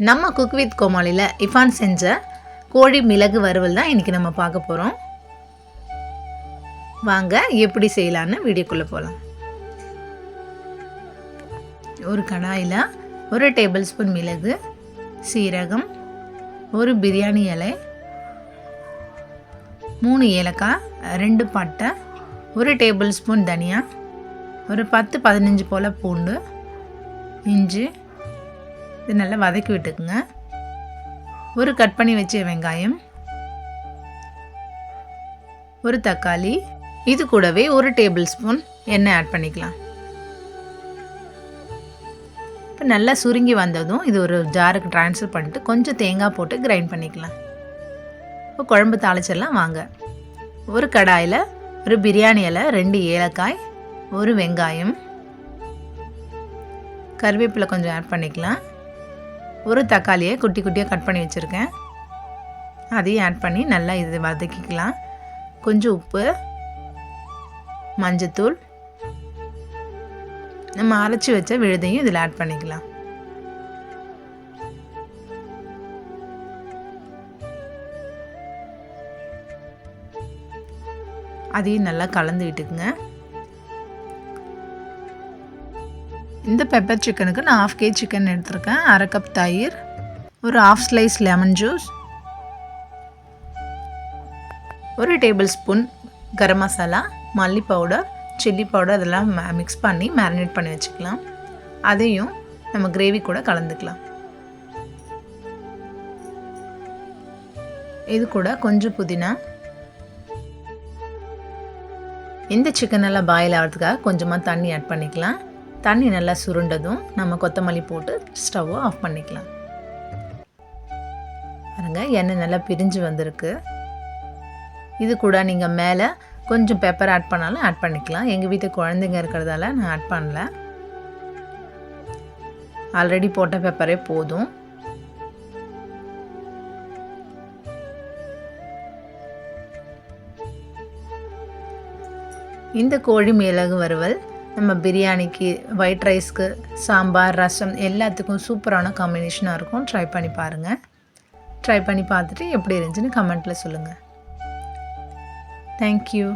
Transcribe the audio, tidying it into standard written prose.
நம்ம cook with கோமாளியில் இஃபான் செஞ்ச கோழி மிளகு வறுவல் தான் இன்றைக்கி நம்ம பார்க்க போகிறோம். வாங்க எப்படி செய்யலான்னு வீடியோக்குள்ளே போகலாம். ஒரு கடாயில் 1 டேபிள் ஸ்பூன் மிளகு, சீரகம், 1 பிரியாணி இலை, 3 ஏலக்காய், 2 பட்டை, 1 டேபிள் ஸ்பூன் தனியா, ஒரு 10-15 போல் பூண்டு, இஞ்சி, இது நல்லா வதக்கி விட்டுக்குங்க. ஒரு கட் பண்ணி வச்ச வெங்காயம், ஒரு தக்காளி, இது கூடவே 1 டேபிள் ஸ்பூன் எண்ணெய் ஆட் பண்ணிக்கலாம். இப்போ நல்லா சுருங்கி வந்ததும் இது ஒரு ஜாருக்கு ட்ரான்ஸ்ஃபர் பண்ணிட்டு கொஞ்சம் தேங்காய் போட்டு கிரைண்ட் பண்ணிக்கலாம். இப்போ குழம்பு தாளிச்சிடலாம் வாங்க. ஒரு கடாயில் 1 பிரியாணி இலை, 2 ஏலக்காய், 1 வெங்காயம், கருவேப்பிலை கொஞ்சம் ஆட் பண்ணிக்கலாம். ஒரு தக்காளியை குட்டி குட்டியாக கட் பண்ணி வச்சுருக்கேன், அதையும் ஆட் பண்ணி நல்லா இது வதக்கிக்கலாம். கொஞ்சம் உப்பு, மஞ்சத்தூள், நம்ம அரைச்சி வச்ச விழுதையும் இதில் ஆட் பண்ணிக்கலாம். அதையும் நல்லா கலந்து விட்டுக்குங்க. இந்த பெப்பர் சிக்கனுக்கு நான் 1/2 kg சிக்கன் எடுத்திருக்கேன். 1/2 கப் தயிர், ஒரு 1/2 slice lemon juice, 1 tablespoon garam masala, மல்லி பவுடர், சில்லி பவுடர் இதெல்லாம் மிக்ஸ் பண்ணி மேரினேட் பண்ணி வச்சுக்கலாம். அதையும் நம்ம கிரேவி கூட கலந்துக்கலாம். இது கூட கொஞ்சம் புதினா. இந்த சிக்கன் எல்லாம் பாயில் ஆகிறதுக்காக கொஞ்சமாக தண்ணி ஆட் பண்ணிக்கலாம். தண்ணி நல்லா சுருண்டதும் நம்ம கொத்தமல்லி போட்டு ஸ்டவ்வை ஆஃப் பண்ணிக்கலாம். பாருங்க, எண்ணெய் நல்லா பிரிஞ்சு வந்திருக்கு. இது கூட நீங்கள் மேலே கொஞ்சம் பெப்பர் ஆட் பண்ணாலும் ஆட் பண்ணிக்கலாம். எங்கள் வீட்டு குழந்தைங்க இருக்கிறதால நான் ஆட் பண்ணல, ஆல்ரெடி போட்ட பெப்பரே போதும். இந்த கோழி மிளகு வறுவல் நம்ம பிரியாணிக்கு, ஒயிட் ரைஸ்க்கு, சாம்பார், ரசம் எல்லாத்துக்கும் சூப்பரான காம்பினேஷனாக இருக்கும். ட்ரை பண்ணி பாருங்கள். ட்ரை பண்ணி பார்த்துட்டு எப்படி இருந்துச்சுன்னு கமெண்ட்டில் சொல்லுங்கள். தேங்க்யூ.